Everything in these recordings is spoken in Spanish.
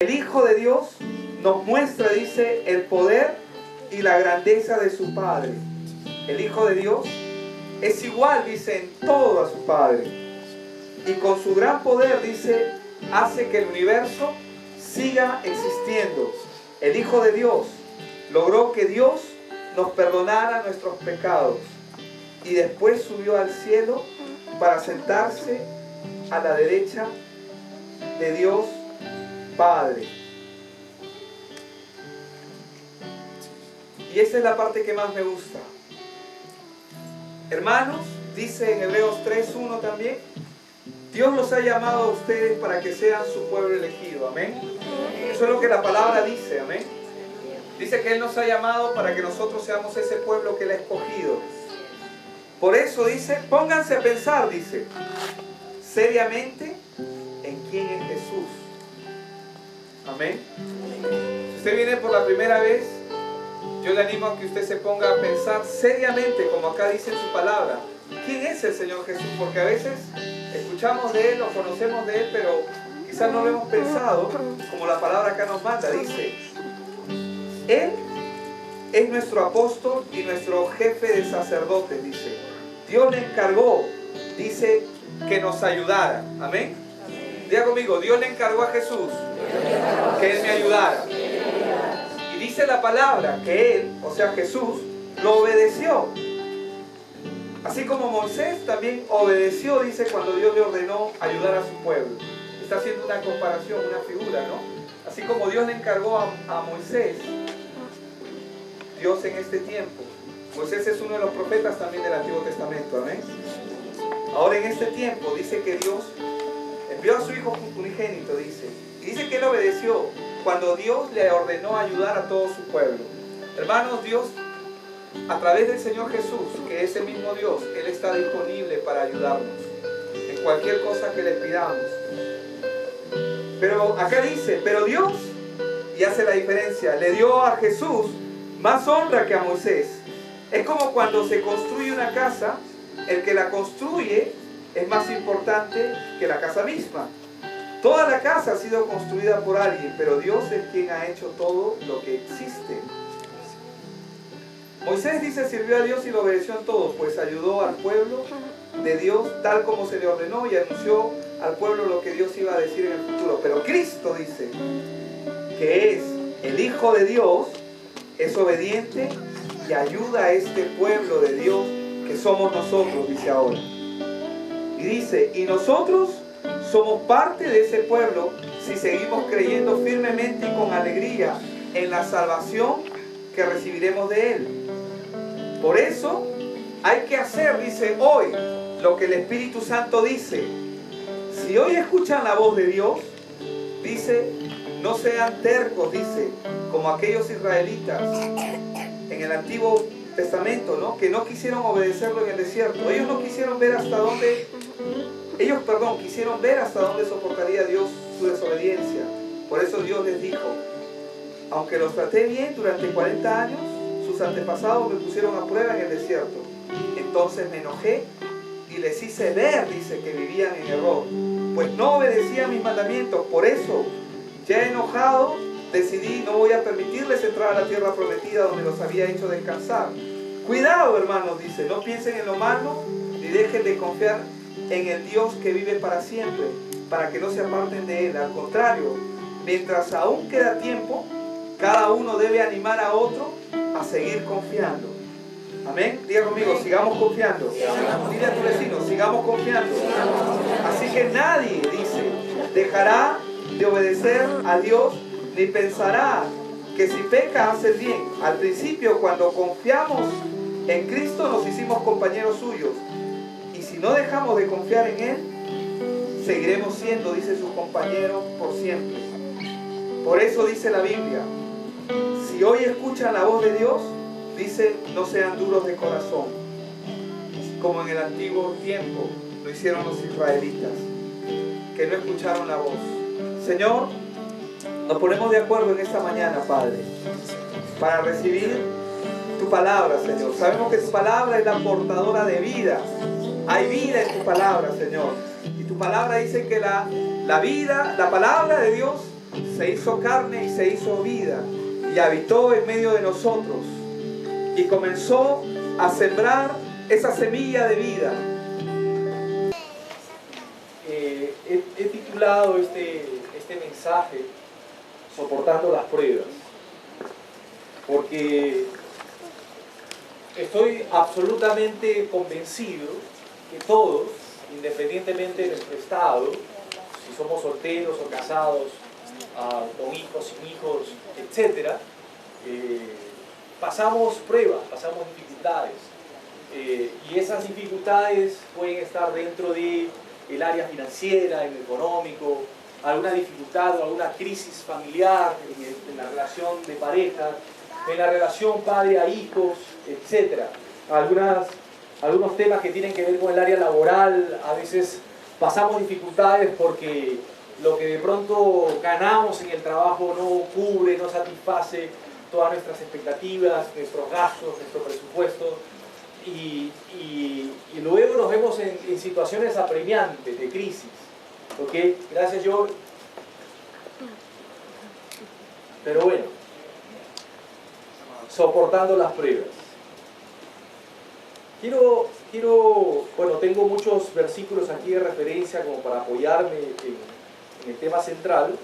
El Hijo de Dios nos muestra, dice, el poder y la grandeza de su Padre. El Hijo de Dios es igual, dice, en todo a su Padre. Y con su gran poder, dice, hace que el universo siga existiendo. El Hijo de Dios logró que Dios nos perdonara nuestros pecados y después subió al cielo para sentarse a la derecha de Dios Padre. Y esa es la parte que más me gusta. Hermanos, dice en Hebreos 3:1 también, Dios los ha llamado a ustedes para que sean su pueblo elegido. Amén. Eso es lo que la palabra dice. Amén. Dice que Él nos ha llamado para que nosotros seamos ese pueblo que Él ha escogido. Por eso dice, pónganse a pensar, dice, seriamente en quién es Jesús. Amén. Si usted viene por la primera vez, yo le animo a que usted se ponga a pensar seriamente, como acá dice en su palabra, ¿quién es el Señor Jesús? Porque a veces escuchamos de Él o conocemos de Él, pero quizás no lo hemos pensado como la palabra acá nos manda. Dice, Él es nuestro apóstol y nuestro jefe de sacerdotes, dice. Dios le encargó, dice, que nos ayudara. Amén. Diga conmigo, Dios le encargó a Jesús que Él me ayudara. Y dice la palabra que Él, o sea Jesús, lo obedeció. Así como Moisés también obedeció, dice, cuando Dios le ordenó ayudar a su pueblo. Está haciendo una comparación, una figura, ¿no? Así como Dios le encargó a Moisés, Dios en este tiempo. Moisés es uno de los profetas también del Antiguo Testamento, amén. Ahora en este tiempo dice que Dios envió a su Hijo unigénito, dice. Y dice que Él obedeció cuando Dios le ordenó ayudar a todo su pueblo. Hermanos, Dios, a través del Señor Jesús, que es el mismo Dios, Él está disponible para ayudarnos en cualquier cosa que le pidamos. Pero acá dice, pero Dios, y hace la diferencia, le dio a Jesús más honra que a Moisés. Es como cuando se construye una casa, el que la construye es más importante que la casa misma. Toda la casa ha sido construida por alguien, pero Dios es quien ha hecho todo lo que existe. Moisés, dice, sirvió a Dios y lo obedeció en todo, pues ayudó al pueblo de Dios tal como se le ordenó y anunció al pueblo lo que Dios iba a decir en el futuro. Pero Cristo, dice, que es el Hijo de Dios, es obediente y ayuda a este pueblo de Dios que somos nosotros, dice ahora. Y dice, y nosotros somos parte de ese pueblo si seguimos creyendo firmemente y con alegría en la salvación que recibiremos de Él. Por eso hay que hacer, dice, hoy lo que el Espíritu Santo dice. Si hoy escuchan la voz de Dios, dice, no sean tercos, dice, como aquellos israelitas en el Antiguo Testamento, ¿no? Que no quisieron obedecerlo en el desierto. Ellos no quisieron ver hasta dónde, quisieron ver hasta dónde soportaría Dios su desobediencia. Por eso Dios les dijo, aunque los traté bien durante 40 años, sus antepasados me pusieron a prueba en el desierto. Entonces me enojé y les hice ver, dice, que vivían en error, pues no obedecían mis mandamientos. Por eso, ya enojado, decidí, no voy a permitirles entrar a la tierra prometida donde los había hecho descansar. Cuidado, hermanos, dice, no piensen en lo malo, ni dejen de confiar en el Dios que vive para siempre, para que no se aparten de Él. Al contrario, mientras aún queda tiempo, cada uno debe animar a otro a seguir confiando. Amén. Diga conmigo, sigamos confiando. Dile a tu vecino, sigamos confiando. Así que nadie, dice, dejará de obedecer a Dios, ni pensará que si peca hace bien. Al principio, cuando confiamos en Cristo, nos hicimos compañeros suyos. Y si no dejamos de confiar en Él, seguiremos siendo, dice, sus compañeros por siempre. Por eso dice la Biblia, si hoy escuchan la voz de Dios, dice, no sean duros de corazón, como en el antiguo tiempo lo hicieron los israelitas, que no escucharon la voz. Señor, nos ponemos de acuerdo en esta mañana, Padre, para recibir tu palabra, Señor. Sabemos que tu palabra es la portadora de vida. Hay vida en tu palabra, Señor. Y tu palabra dice que la vida, la palabra de Dios se hizo carne y se hizo vida y habitó en medio de nosotros y comenzó a sembrar esa semilla de vida. He titulado este mensaje Soportando las pruebas, porque estoy absolutamente convencido que todos, independientemente de nuestro estado, si somos solteros o casados, con hijos, sin hijos, etc., pasamos pruebas, pasamos dificultades. Y esas dificultades pueden estar dentro del área financiera, en lo económico, alguna dificultad o alguna crisis familiar en la relación de pareja, en la relación padre a hijos, etc. Algunos temas que tienen que ver con el área laboral, a veces pasamos dificultades porque lo que de pronto ganamos en el trabajo no cubre, no satisface todas nuestras expectativas, nuestros gastos, nuestro presupuesto. Y luego nos vemos en situaciones apremiantes, de crisis. ¿Ok? Gracias, Joe. Pero bueno, soportando las pruebas. Bueno, tengo muchos versículos aquí de referencia como para apoyarme en el tema central,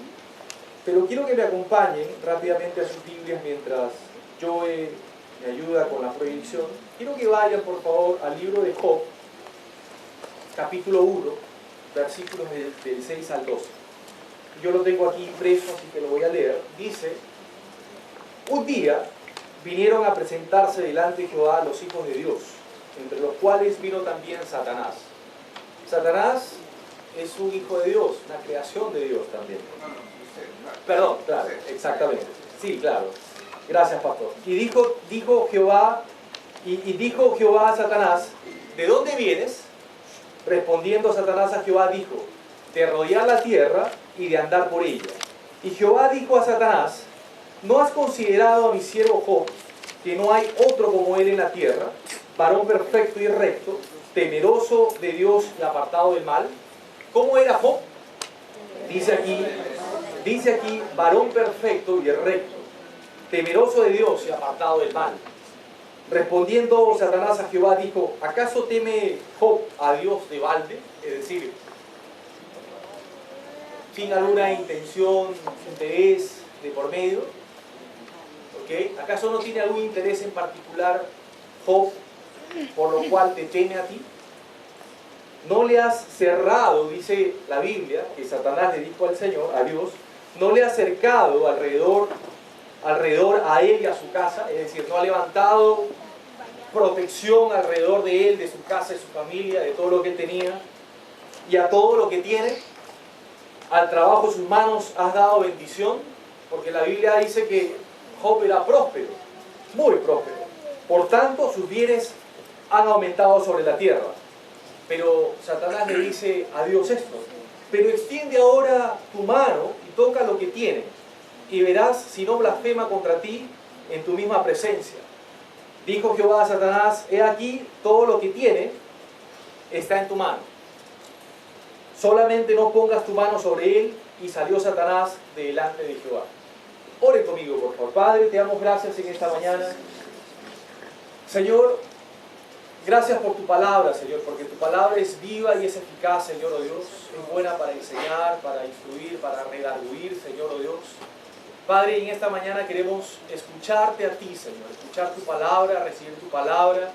pero quiero que me acompañen rápidamente a sus Biblias mientras Joe me ayuda con la proyección. Quiero que vayan, por favor, al libro de Job, capítulo 1, versículos del 6 al 12. Yo lo tengo aquí impreso, así que lo voy a leer. Dice: un día vinieron a presentarse delante de Jehová los hijos de Dios, entre los cuales vino también Satanás. Satanás es un hijo de Dios, una creación de Dios también. Perdón, claro, exactamente. Sí, claro. Gracias, pastor. Y dijo Jehová a Satanás: ¿de dónde vienes? Respondiendo Satanás a Jehová dijo: de rodear la tierra y de andar por ella. Y Jehová dijo a Satanás: ¿no has considerado a mi siervo Job, que no hay otro como él en la tierra, varón perfecto y recto, temeroso de Dios y apartado del mal? ¿Cómo era Job? Dice aquí, varón perfecto y recto, temeroso de Dios y apartado del mal. Respondiendo Satanás a Jehová dijo: ¿acaso teme Job a Dios de balde? Es decir, sin alguna intención, interés de por medio. ¿Okay? ¿Acaso no tiene algún interés en particular Job por lo cual te teme a ti? No le has cerrado, dice la Biblia, que Satanás le dijo al Señor, a Dios, no le has cercado alrededor a él y a su casa, es decir, no ha levantado protección alrededor de él, de su casa, de su familia, de todo lo que él tenía y a todo lo que tiene. Al trabajo de sus manos has dado bendición, porque la Biblia dice que Job era próspero, muy próspero. Por tanto, sus bienes han aumentado sobre la tierra. Pero Satanás le dice a Dios esto: pero extiende ahora tu mano y toca lo que tiene, y verás si no blasfema contra ti en tu misma presencia. Dijo Jehová a Satanás: he aquí, todo lo que tiene está en tu mano. Solamente no pongas tu mano sobre él. Y salió Satanás de delante de Jehová. Ore conmigo, por favor. Padre, te damos gracias en esta mañana. Señor, gracias por tu palabra, Señor, porque tu palabra es viva y es eficaz, Señor, oh Dios. Es buena para enseñar, para instruir, para redarguir, Señor, oh Dios. Padre, en esta mañana queremos escucharte a ti, Señor, escuchar tu palabra, recibir tu palabra.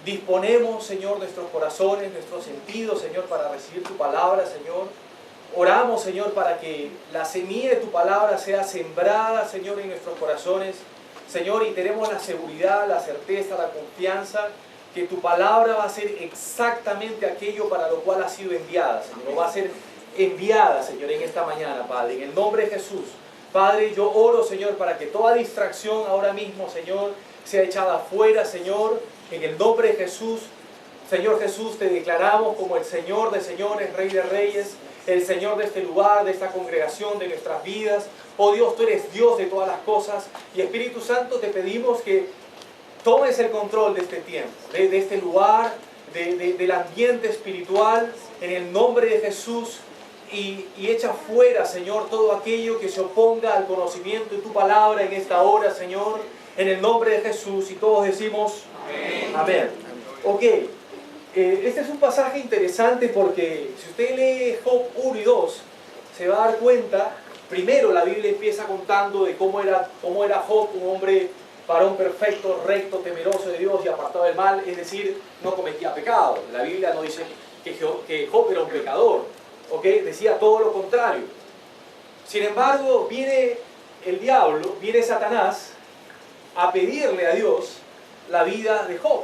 Disponemos, Señor, nuestros corazones, nuestros sentidos, Señor, para recibir tu palabra, Señor. Oramos, Señor, para que la semilla de tu palabra sea sembrada, Señor, en nuestros corazones, Señor, y tenemos la seguridad, la certeza, la confianza que tu palabra va a ser exactamente aquello para lo cual ha sido enviada, Señor. Va a ser enviada, Señor, en esta mañana, Padre, en el nombre de Jesús. Padre, yo oro, Señor, para que toda distracción ahora mismo, Señor, sea echada afuera, Señor, en el nombre de Jesús. Señor Jesús, te declaramos como el Señor de señores, Rey de reyes, el Señor de este lugar, de esta congregación, de nuestras vidas. Oh Dios, tú eres Dios de todas las cosas. Y Espíritu Santo, te pedimos que tomes el control de este tiempo, de este lugar, del ambiente espiritual, en el nombre de Jesús. y echa fuera, Señor, todo aquello que se oponga al conocimiento de tu palabra en esta hora, Señor, en el nombre de Jesús. Y todos decimos amén. Amén. Ok, este es un pasaje interesante porque si usted lee Job 1 y 2, se va a dar cuenta. Primero la Biblia empieza contando de cómo era Job, un hombre, varón perfecto, recto, temeroso de Dios y apartado del mal, es decir, no cometía pecado. La Biblia no dice que Job era un pecador, ¿ok? Decía todo lo contrario. Sin embargo, viene el diablo, viene Satanás a pedirle a Dios la vida de Job.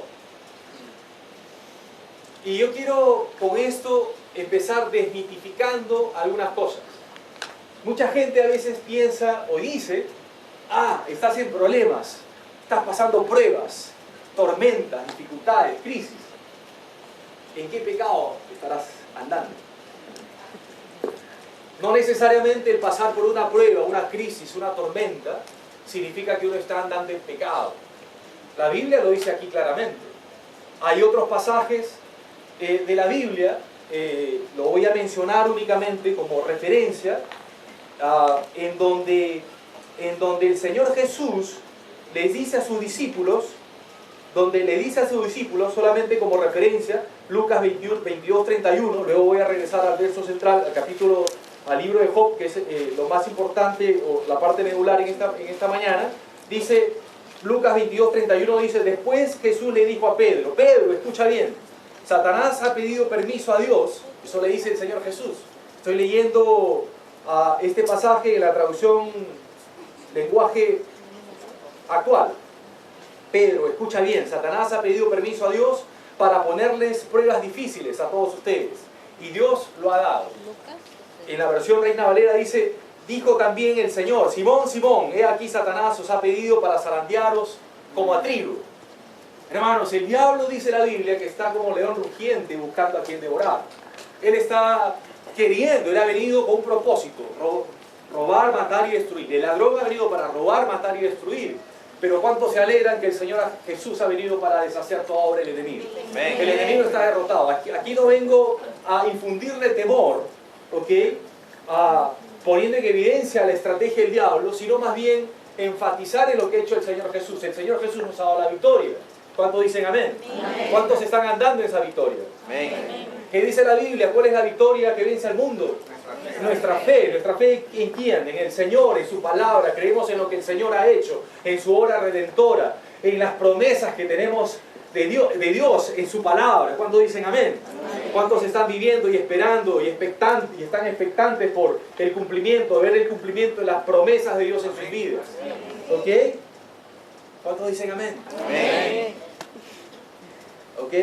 Y yo quiero con esto empezar desmitificando algunas cosas. Mucha gente a veces piensa o dice, estás en problemas, estás pasando pruebas, tormentas, dificultades, crisis. ¿En qué pecado estarás andando? No necesariamente el pasar por una prueba, una crisis, una tormenta, significa que uno está andando en pecado. La Biblia lo dice aquí claramente. Hay otros pasajes de la Biblia, lo voy a mencionar únicamente como referencia, en donde el Señor Jesús les dice a sus discípulos, solamente como referencia, Lucas 22, 31, luego voy a regresar al verso central, al libro de Job, que es lo más importante, o la parte medular en esta mañana. Dice, Lucas 22, 31 dice, después Jesús le dijo a Pedro, Pedro, escucha bien, Satanás ha pedido permiso a Dios, eso le dice el Señor Jesús. Estoy leyendo este pasaje en la traducción lenguaje actual. Pedro, escucha bien, Satanás ha pedido permiso a Dios para ponerles pruebas difíciles a todos ustedes, y Dios lo ha dado. En la versión Reina Valera dice, dijo también el Señor, Simón, Simón, he aquí Satanás os ha pedido para zarandearos como a trigo. Hermanos, el diablo, dice la Biblia, que está como león rugiente buscando a quien devorar. Él está queriendo, él ha venido con un propósito, robar, matar y destruir. El ladrón ha venido para robar, matar y destruir. Pero ¿cuántos se alegran que el Señor Jesús ha venido para deshacer toda obra del enemigo? Amén. El enemigo está derrotado. Aquí no vengo a infundirle temor, ¿ok? Poniendo en evidencia la estrategia del diablo, sino más bien enfatizar en lo que ha hecho el Señor Jesús. El Señor Jesús nos ha dado la victoria. ¿Cuántos dicen amén? Amén. ¿Cuántos están andando en esa victoria? Amén. ¿Qué dice la Biblia? ¿Cuál es la victoria que vence al mundo? Nuestra fe. ¿Nuestra fe en quién? En el Señor, en su palabra. Creemos en lo que el Señor ha hecho, en su obra redentora, en las promesas que tenemos de Dios en su palabra. ¿Cuántos dicen amén? Amén. ¿Cuántos están viviendo y esperando y están expectantes por el cumplimiento, ver el cumplimiento de las promesas de Dios en sus vidas? ¿Ok? ¿Cuántos dicen amén? Amén. Ok.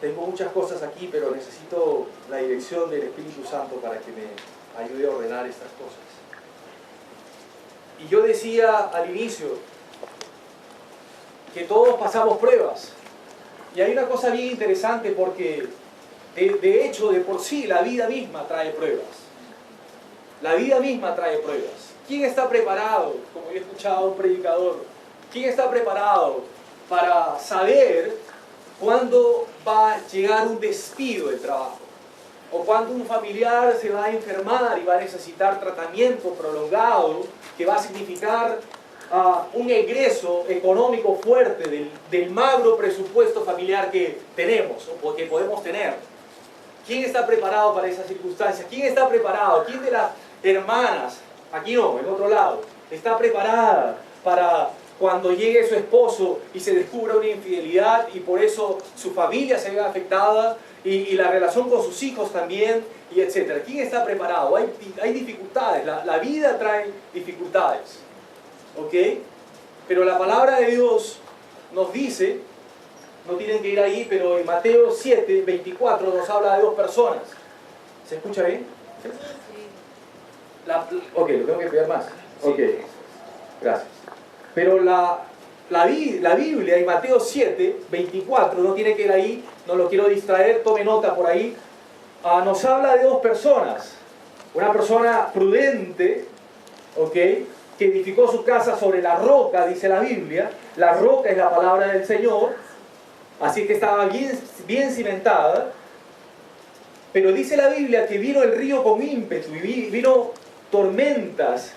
Tengo muchas cosas aquí, pero necesito la dirección del Espíritu Santo para que me ayude a ordenar estas cosas. Y yo decía al inicio que todos pasamos pruebas. Y hay una cosa bien interesante porque, de hecho, de por sí, la vida misma trae pruebas. La vida misma trae pruebas. ¿Quién está preparado? Como yo he escuchado a un predicador, ¿quién está preparado para saber cuándo va a llegar un despido del trabajo? O cuando un familiar se va a enfermar y va a necesitar tratamiento prolongado, que va a significar un egreso económico fuerte del magro presupuesto familiar que tenemos o que podemos tener. ¿Quién está preparado para esas circunstancias? ¿Quién está preparado? ¿Quién de las hermanas, aquí no, en otro lado, está preparada para cuando llegue su esposo y se descubra una infidelidad y por eso su familia se vea afectada y la relación con sus hijos también, y etcétera? ¿Quién está preparado? Hay dificultades, la vida trae dificultades, ¿ok? Pero la palabra de Dios nos dice, no tienen que ir ahí, pero en Mateo 7, 24 nos habla de dos personas. ¿Se escucha bien? ¿Sí? Ok, lo tengo que pegar más. Ok, gracias. Pero la Biblia en Mateo 7, 24, no tiene que ir ahí, no lo quiero distraer, tome nota por ahí, nos habla de dos personas. Una persona prudente, ¿ok?, que edificó su casa sobre la roca, dice la Biblia. La roca es la palabra del Señor. Así que estaba bien cimentada. Pero dice la Biblia que vino el río con ímpetu y vino tormentas,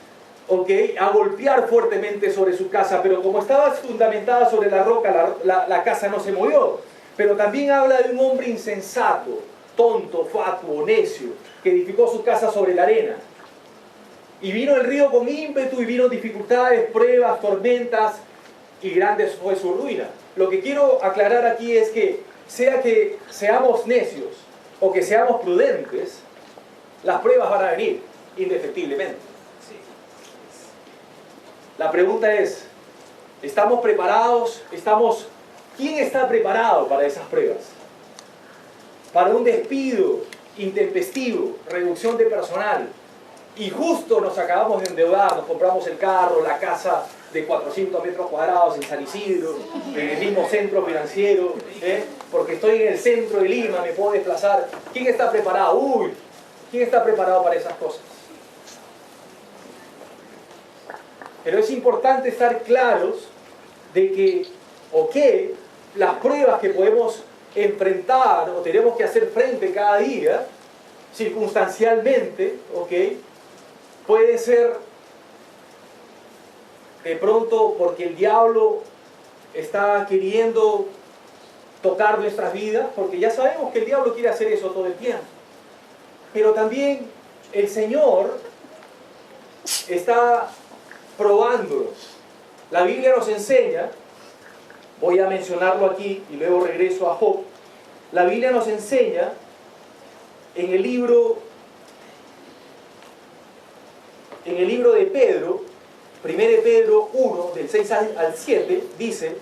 ¿ok?, a golpear fuertemente sobre su casa. Pero como estaba fundamentada sobre la roca, la casa no se movió. Pero también habla de un hombre insensato, tonto, fatuo, necio, que edificó su casa sobre la arena. Y vino el río con ímpetu y vino dificultades, pruebas, tormentas, y grande fue su ruina. Lo que quiero aclarar aquí es que, sea que seamos necios o que seamos prudentes, las pruebas van a venir, indefectiblemente. La pregunta es, ¿estamos preparados? ¿Quién está preparado para esas pruebas? Para un despido intempestivo, reducción de personal, y justo nos acabamos de endeudar, nos compramos el carro, la casa de 400 metros cuadrados en San Isidro, en el mismo centro financiero, porque estoy en el centro de Lima, me puedo desplazar. ¿Quién está preparado? ¿Quién está preparado para esas cosas? Pero es importante estar claros de que, las pruebas que podemos enfrentar o tenemos que hacer frente cada día, circunstancialmente, puede ser de pronto porque el diablo está queriendo tocar nuestras vidas, porque ya sabemos que el diablo quiere hacer eso todo el tiempo. Pero también el Señor está probándonos. La Biblia nos enseña, voy a mencionarlo aquí y luego regreso a Job. La Biblia nos enseña en el libro de Pedro, 1 Pedro 1, del 6 al 7, dice,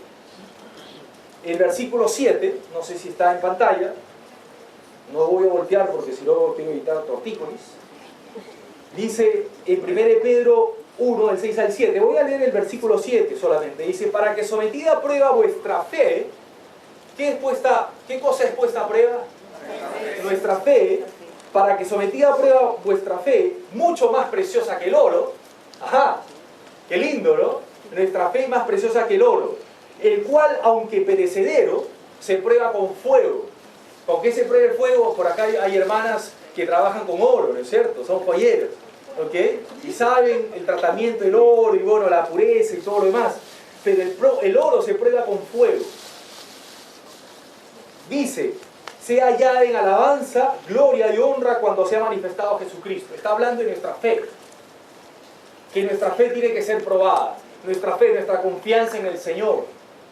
el versículo 7, no sé si está en pantalla, no voy a voltear porque si no tengo que evitar tortícolis, dice en 1 Pedro 1, del 6 al 7, voy a leer el versículo 7 solamente, dice, para que sometida a prueba vuestra fe, ¿qué cosa es puesta a prueba? Nuestra fe, para que sometida a prueba vuestra fe, mucho más preciosa que el oro, qué lindo, ¿no? Nuestra fe es más preciosa que el oro, el cual, aunque perecedero, se prueba con fuego. ¿Con qué se prueba el fuego? Por acá hay hermanas que trabajan con oro, ¿no es cierto? Son joyeros, ¿ok? Y saben el tratamiento del oro y bueno, la pureza y todo lo demás. Pero el oro se prueba con fuego. Dice, sea hallada en alabanza, gloria y honra cuando sea manifestado Jesucristo. Está hablando de nuestra fe. Que nuestra fe tiene que ser probada. Nuestra fe, nuestra confianza en el Señor.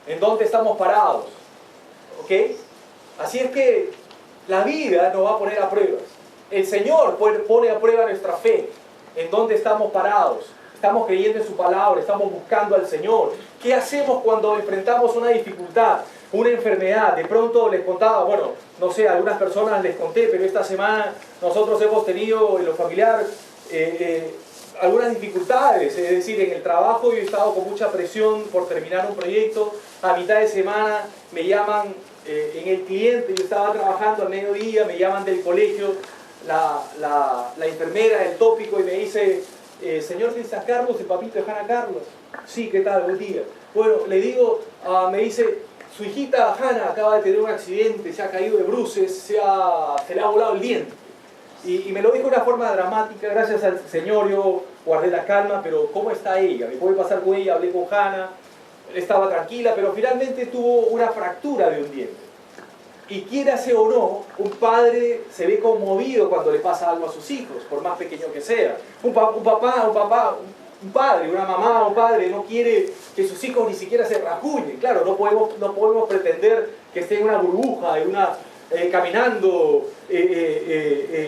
En dónde estamos parados. ¿Ok? Así es que la vida nos va a poner a pruebas. El Señor pone a prueba nuestra fe. En dónde estamos parados. Estamos creyendo en su palabra. Estamos buscando al Señor. ¿Qué hacemos cuando enfrentamos una dificultad? Una enfermedad? De pronto les contaba, bueno, no sé, a algunas personas les conté, pero esta semana nosotros hemos tenido en lo familiar algunas dificultades, es decir, en el trabajo yo he estado con mucha presión por terminar un proyecto, a mitad de semana me llaman en el cliente, yo estaba trabajando al mediodía, me llaman del colegio, la enfermera del tópico y me dice, señor César Carlos, el papito de Hanna Carlos. Sí, ¿qué tal? Buen día. Bueno, le digo, me dice, su hijita Hanna acaba de tener un accidente, se ha caído de bruces, se le ha volado el diente. Y me lo dijo de una forma dramática, gracias al Señor yo guardé la calma, pero ¿cómo está ella? ¿Me puede pasar con ella? Hablé con Hanna, estaba tranquila, pero finalmente tuvo una fractura de un diente. Y quiérase o no, un padre se ve conmovido cuando le pasa algo a sus hijos, por más pequeño que sea. Un padre, una mamá o un padre no quiere que sus hijos ni siquiera se rasguñen. Claro, no podemos pretender que esté en una burbuja, caminando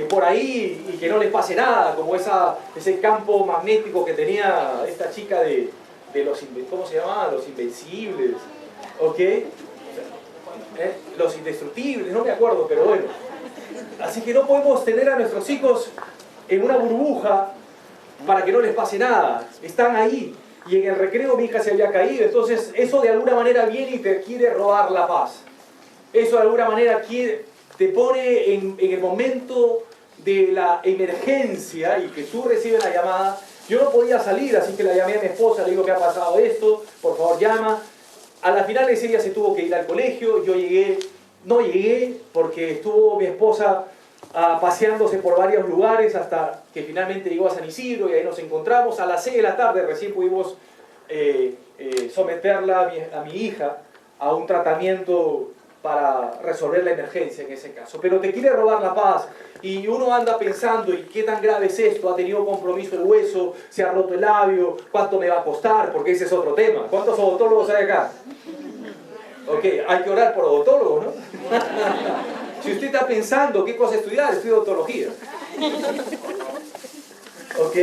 por ahí y que no les pase nada, como ese campo magnético que tenía esta chica de los, ¿cómo se llama? Los Invencibles, ¿ok? Los Indestructibles, no me acuerdo, pero bueno. Así que no podemos tener a nuestros hijos en una burbuja para que no les pase nada. Están ahí. Y en el recreo mi hija se había caído. Entonces eso de alguna manera viene y te quiere robar la paz. Eso de alguna manera te pone en el momento de la emergencia y que tú recibes la llamada. Yo no podía salir, así que la llamé a mi esposa, le digo que ha pasado esto, por favor llama. a la final ella se tuvo que ir al colegio, yo llegué, no llegué porque estuvo mi esposa paseándose por varios lugares hasta que finalmente llegó a San Isidro y ahí nos encontramos. A las 6 de la tarde recién pudimos someterla a mi hija a un tratamiento para resolver la emergencia en ese caso. Pero te quiere robar la paz y uno anda pensando, ¿y qué tan grave es esto? ¿Ha tenido compromiso el hueso? ¿Se ha roto el labio? ¿Cuánto me va a costar? Porque ese es otro tema. ¿Cuántos odontólogos hay acá? Ok, hay que orar por odontólogos, ¿no? Si usted está pensando qué cosa estudiar, estudia odontología. Ok,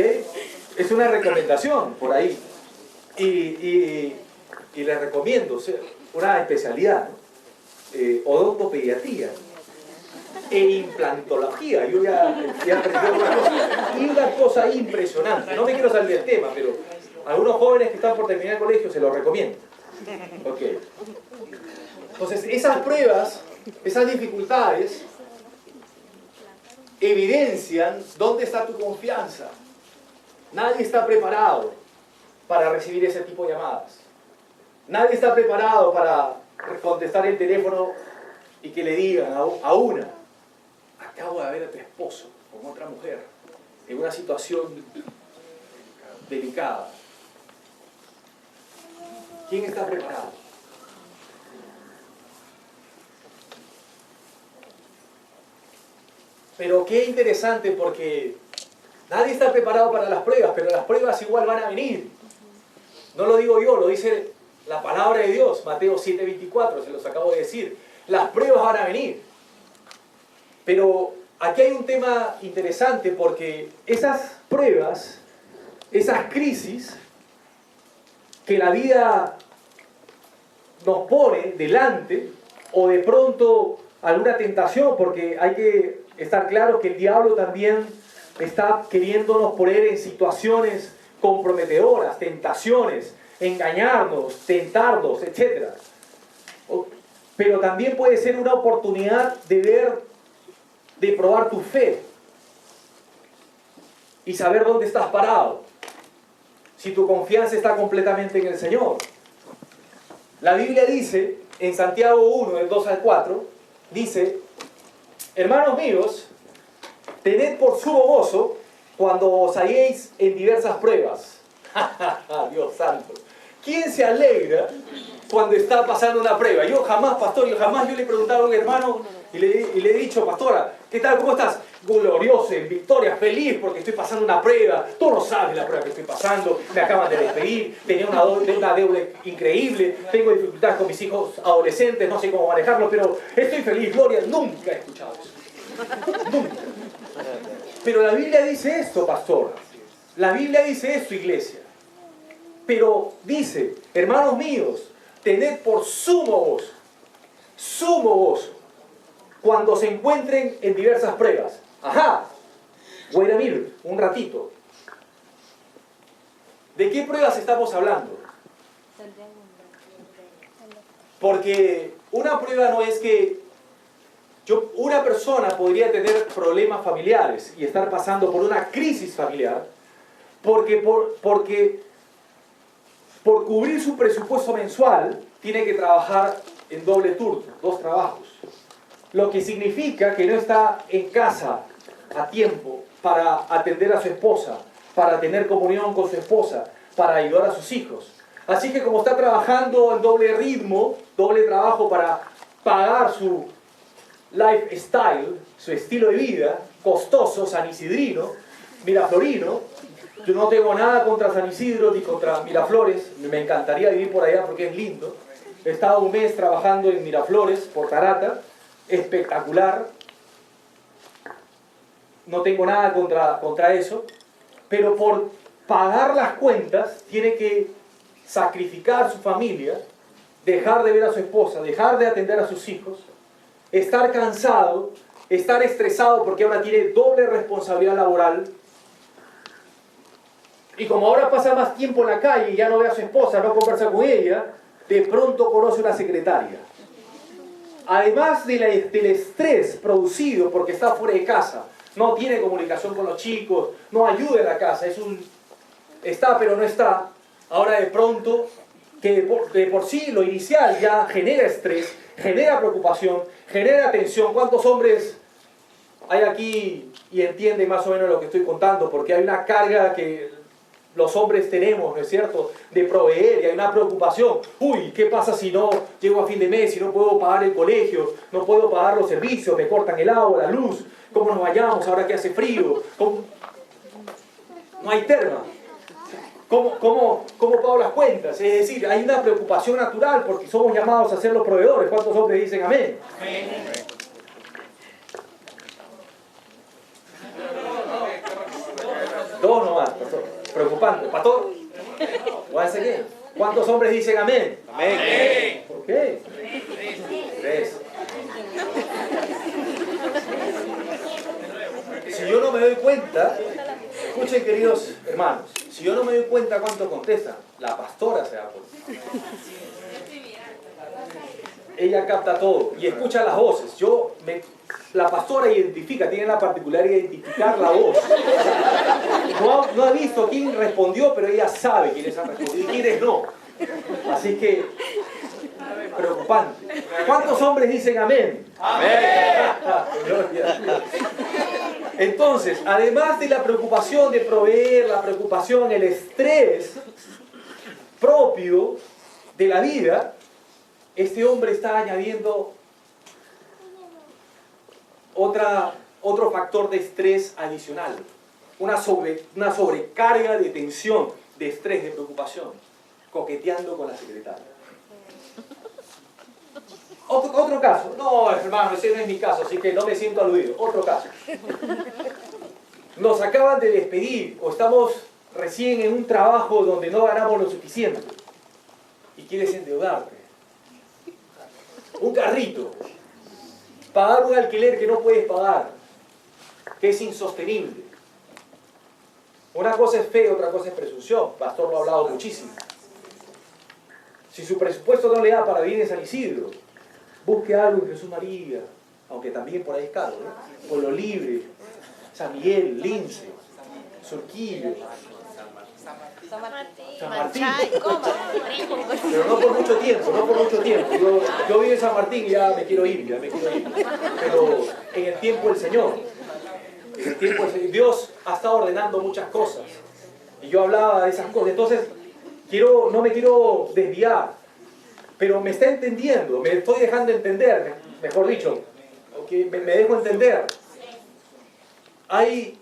es una recomendación por ahí. Y les recomiendo una especialidad, ¿no? Odontopediatría e implantología. Yo ya aprendí una cosa impresionante. No me quiero salir del tema, pero algunos jóvenes que están por terminar el colegio se los recomiendo. Okay. Entonces, esas pruebas, esas dificultades evidencian dónde está tu confianza. Nadie está preparado para recibir ese tipo de llamadas. Nadie está preparado para contestar el teléfono y que le digan a una: acabo de ver a tu esposo con otra mujer en una situación delicada. ¿Quién está preparado? Pero qué interesante, porque nadie está preparado para las pruebas, pero las pruebas igual van a venir. No lo digo yo, lo dice la palabra de Dios, Mateo 7:24, se los acabo de decir. Las pruebas van a venir. Pero aquí hay un tema interesante, porque esas pruebas, esas crisis que la vida nos pone delante, o de pronto alguna tentación, porque hay que estar claro que el diablo también está queriéndonos poner en situaciones comprometedoras, tentaciones, engañarnos, tentarnos, etc. Pero también puede ser una oportunidad de probar tu fe y saber dónde estás parado, si tu confianza está completamente en el Señor. La Biblia dice, en Santiago 1, del 2 al 4, dice: hermanos míos, tened por sumo gozo cuando os halléis en diversas pruebas. Dios santo. ¿Quién se alegra cuando está pasando una prueba? Yo jamás, pastor, yo le he preguntado a un hermano y le he dicho: pastora, ¿qué tal? ¿Cómo estás? Glorioso, en victoria, feliz porque estoy pasando una prueba. Tú no sabes la prueba que estoy pasando. Me acaban de despedir, tenía una deuda increíble, tengo dificultades con mis hijos adolescentes, no sé cómo manejarlo, pero estoy feliz, gloria. Nunca he escuchado eso. Nunca. Pero la Biblia dice esto, pastor. La Biblia dice esto, iglesia. Pero dice: hermanos míos, tened por sumo gozo, cuando se encuentren en diversas pruebas. Ajá, voy a mirar un ratito. ¿De qué pruebas estamos hablando? Porque una prueba no es que una persona podría tener problemas familiares y estar pasando por una crisis familiar porque por cubrir su presupuesto mensual tiene que trabajar en doble turno, 2 trabajos. Lo que significa que no está en casa a tiempo para atender a su esposa, para tener comunión con su esposa, para ayudar a sus hijos. Así que como está trabajando en doble ritmo, doble trabajo para pagar su lifestyle, su estilo de vida costoso, sanisidrino, miraflorino. Yo no tengo nada contra San Isidro ni contra Miraflores, me encantaría vivir por allá porque es lindo. He estado un mes trabajando en Miraflores, por Tarata, espectacular. No tengo nada contra eso, pero por pagar las cuentas tiene que sacrificar su familia, dejar de ver a su esposa, dejar de atender a sus hijos, estar cansado, estar estresado porque ahora tiene doble responsabilidad laboral. Y como ahora pasa más tiempo en la calle y ya no ve a su esposa, no conversa con ella, de pronto conoce una secretaria. Además del estrés producido porque está fuera de casa, no tiene comunicación con los chicos, no ayuda en la casa, está pero no está. Ahora de pronto que de por sí lo inicial ya genera estrés, genera preocupación, genera tensión. ¿Cuántos hombres hay aquí y entienden más o menos lo que estoy contando? Porque hay una carga que los hombres tenemos, ¿no es cierto?, de proveer, y hay una preocupación. Uy, ¿qué pasa si no llego a fin de mes, si no puedo pagar el colegio, no puedo pagar los servicios, me cortan el agua, la luz? ¿Cómo nos vayamos ahora que hace frío? No hay terma. ¿Cómo pago las cuentas? Es decir, hay una preocupación natural porque somos llamados a ser los proveedores. ¿Cuántos hombres dicen amén? Amén. Dos nomás, pastor. Preocupante. Pastor, ¿cuántos hombres dicen amén? Amén. ¿Por qué? Tres. Si yo no me doy cuenta, escuchen queridos hermanos, si yo no me doy cuenta cuánto contestan, la pastora se da cuenta. Ella capta todo y escucha las voces. La pastora identifica, tiene la particularidad de identificar la voz. No ha visto quién respondió, pero ella sabe quiénes han respondido y quiénes no. Así que, preocupante. ¿Cuántos hombres dicen amén? Amén. Gloria a Dios. Entonces, además de la preocupación de proveer, la preocupación, el estrés propio de la vida, este hombre está añadiendo otro factor de estrés adicional, una sobrecarga de tensión, de estrés, de preocupación, coqueteando con la secretaria. Otro caso, no hermano, ese no es mi caso, así que no me siento aludido. Otro caso, nos acaban de despedir o estamos recién en un trabajo donde no ganamos lo suficiente y quieres endeudarte. Un carrito, pagar un alquiler que no puedes pagar, que es insostenible. Una cosa es fe, otra cosa es presunción. Pastor lo ha hablado muchísimo. Si su presupuesto no le da para vivir en San Isidro, busque algo en Jesús María, aunque también por ahí es caro, ¿no? Pueblo Libre, San Miguel, Lince, Surquillo, San Martín. Pero no por mucho tiempo, Yo vivo en San Martín y ya me quiero ir. Pero en el tiempo del Señor, Dios ha estado ordenando muchas cosas. Y yo hablaba de esas cosas. Entonces, no me quiero desviar, pero me está entendiendo, me estoy dejando entender, mejor dicho, me dejo entender. Hay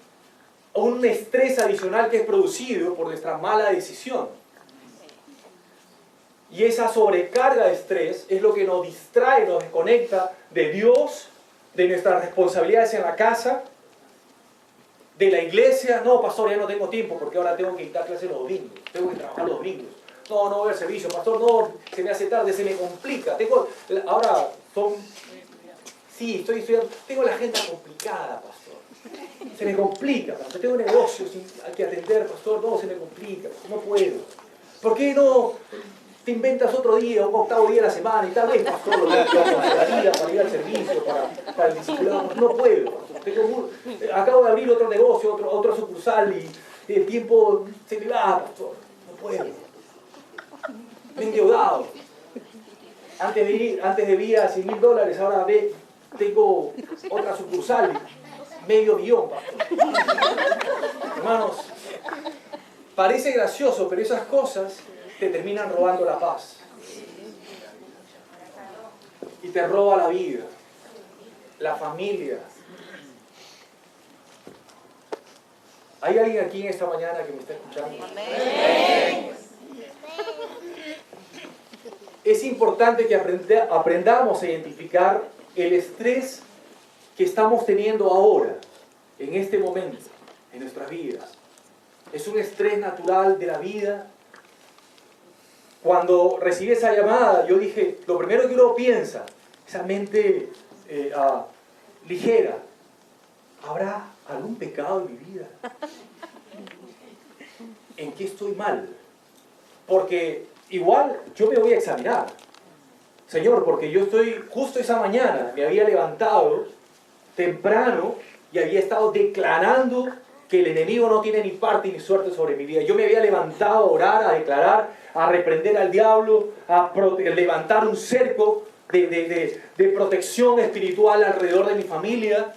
un estrés adicional que es producido por nuestra mala decisión. Y esa sobrecarga de estrés es lo que nos distrae, nos desconecta de Dios, de nuestras responsabilidades en la casa, de la iglesia. No, pastor, ya no tengo tiempo porque ahora tengo que dar clases los domingos, tengo que trabajar los domingos. No voy al servicio, pastor, no, se me hace tarde, se me complica. Sí, estoy estudiando, tengo la agenda complicada, pastor. Se me complica, pastor, tengo negocios hay que atender, pastor, no, se me complica, no puedo. ¿Por qué no te inventas otro día, un octavo día de la semana y tal vez, pastor, lo haría para ir al servicio, para el discipulado? No puedo, pastor. Acabo de abrir otro negocio, otra sucursal y el tiempo se me va, pastor, no puedo. Me he endeudado. Antes debía $100,000, ahora tengo otra sucursal, $500,000, pastor. Hermanos, parece gracioso, pero esas cosas te terminan robando la paz. Y te roba la vida, la familia. ¿Hay alguien aquí en esta mañana que me está escuchando? Amén. Es importante que aprendamos a identificar el estrés que estamos teniendo ahora, en este momento, en nuestras vidas. Es un estrés natural de la vida. Cuando recibí esa llamada, yo dije, lo primero que uno piensa, esa mente ligera, ¿habrá algún pecado en mi vida? ¿En qué estoy mal? Porque igual yo me voy a examinar. Señor, porque yo estoy, justo esa mañana, me había levantado temprano y había estado declarando que el enemigo no tiene ni parte ni suerte sobre mi vida. Yo me había levantado a orar, a declarar, a reprender al diablo, a levantar un cerco de protección espiritual alrededor de mi familia,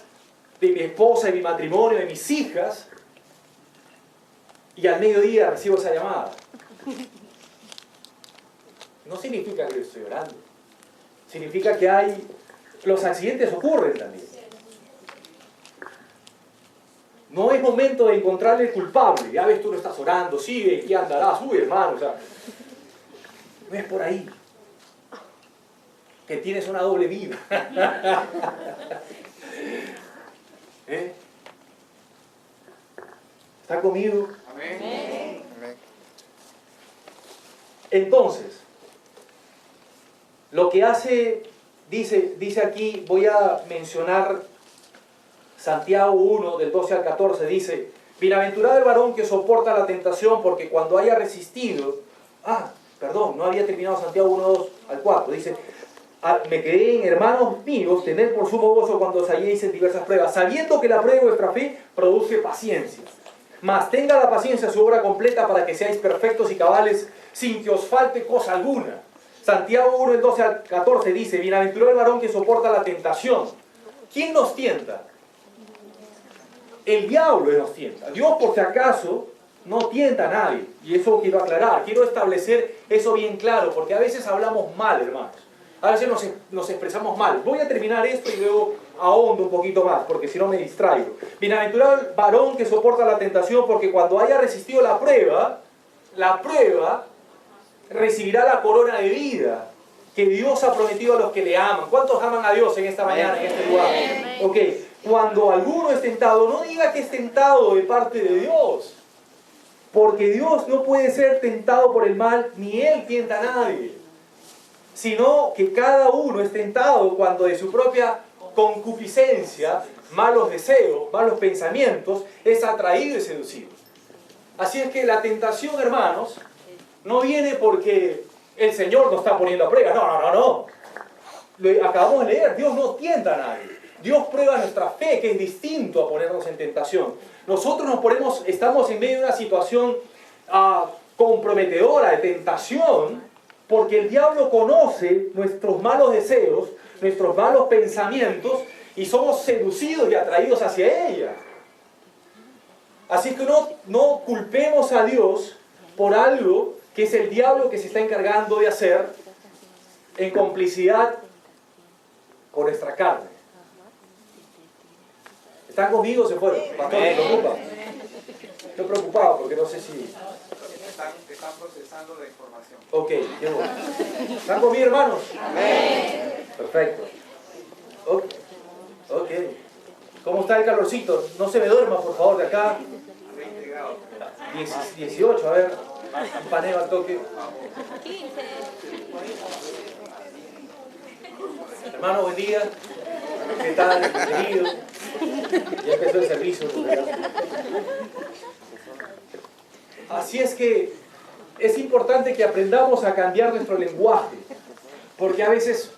de mi esposa, de mi matrimonio, de mis hijas. Y al mediodía recibo esa llamada. No significa que yo estoy orando. Significa que los accidentes ocurren también. No es momento de encontrarle el culpable. Ya ves, tú no estás orando, sigue, y andarás, uy, hermano. O sea, no es por ahí. Que tienes una doble vida. ¿Eh? ¿Está conmigo? Amén. Entonces, lo que hace, dice aquí, voy a mencionar Santiago 1, del 12 al 14, dice: bienaventurado el varón que soporta la tentación, porque cuando haya resistido... no había terminado Santiago 1, 2 al 4, dice: me quedé en hermanos míos, tened por sumo gozo cuando os halléis en diversas pruebas, sabiendo que la prueba de vuestra fe produce paciencia. Mas tenga la paciencia su obra completa para que seáis perfectos y cabales, sin que os falte cosa alguna. Santiago 1, del 12 al 14 dice: bienaventurado el varón que soporta la tentación. ¿Quién nos tienta? El diablo nos tienta. Dios, por si acaso, no tienta a nadie. Y eso quiero aclarar. Quiero establecer eso bien claro, porque a veces hablamos mal, hermanos. A veces nos expresamos mal. Voy a terminar esto y luego ahondo un poquito más, porque si no me distraigo. Bienaventurado el varón que soporta la tentación, porque cuando haya resistido la prueba recibirá la corona de vida que Dios ha prometido a los que le aman. ¿Cuántos aman a Dios en esta mañana, en este lugar? Ok, cuando alguno es tentado, no diga que es tentado de parte de Dios, porque Dios no puede ser tentado por el mal, ni Él tienta a nadie, sino que cada uno es tentado cuando de su propia concupiscencia, malos deseos, malos pensamientos, es atraído y seducido. Así es que la tentación, hermanos, no viene porque el Señor nos está poniendo a prueba. No. Lo acabamos de leer, Dios no tienta a nadie. Dios prueba nuestra fe, que es distinto a ponernos en tentación. Nosotros estamos en medio de una situación comprometedora de tentación, porque el diablo conoce nuestros malos deseos, nuestros malos pensamientos, y somos seducidos y atraídos hacia ella. Así que no culpemos a Dios por algo que es el diablo que se está encargando de hacer en complicidad con nuestra carne. ¿Están conmigo o se fueron? Pastor, ¿me preocupa? Estoy preocupado porque no sé si... Están procesando la información. Ok, qué bueno. ¿Están conmigo, hermanos? Amén. Perfecto. Ok. ¿Cómo está el calorcito? No se me duerma, por favor, de acá. 20 grados. 18, a ver. Un paneo al toque. Hermano, buen día. ¿Qué tal? Bienvenido. Ya empezó el servicio. Así es que es importante que aprendamos a cambiar nuestro lenguaje. Porque a veces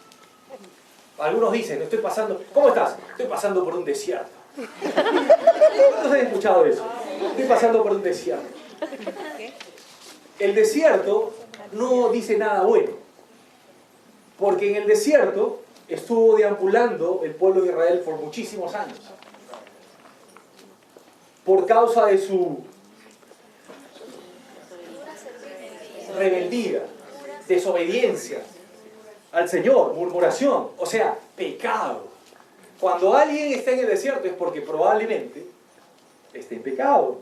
algunos dicen, estoy pasando... ¿Cómo estás? Estoy pasando por un desierto. ¿Cuántos han escuchado eso? Estoy pasando por un desierto. El desierto no dice nada bueno, porque en el desierto estuvo deambulando el pueblo de Israel por muchísimos años, por causa de su rebeldía, desobediencia al Señor, murmuración, o sea, pecado. Cuando alguien está en el desierto es porque probablemente esté en pecado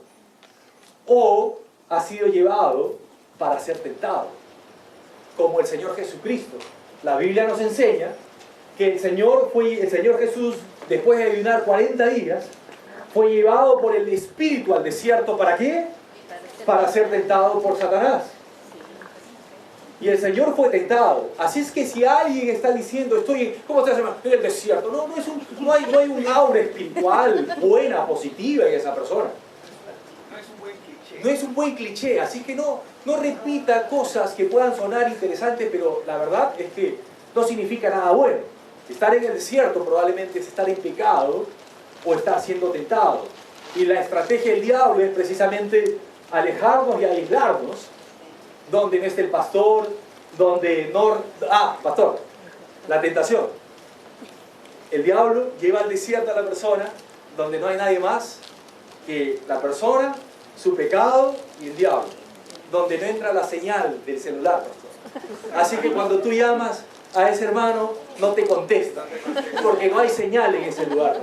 o ha sido llevado para ser tentado, como el Señor Jesucristo. La Biblia nos enseña que el Señor Jesús, después de ayunar 40 días, fue llevado por el Espíritu al desierto. ¿Para qué? Para ser tentado por Satanás. Y el Señor fue tentado. Así es que si alguien está diciendo, ¿cómo estás, hermano? En el desierto. No hay un aura espiritual buena, positiva en esa persona. No es un buen cliché, así que no repita cosas que puedan sonar interesantes, pero la verdad es que no significa nada bueno. Estar en el desierto probablemente es estar en pecado o estar siendo tentado. Y la estrategia del diablo es precisamente alejarnos y aislarnos donde no esté el pastor, donde no... pastor, la tentación. El diablo lleva al desierto a la persona donde no hay nadie más que la persona, su pecado y el diablo. Donde no entra la señal del celular, pastor. Así que cuando tú llamas a ese hermano, no te contesta, porque no hay señal en ese lugar.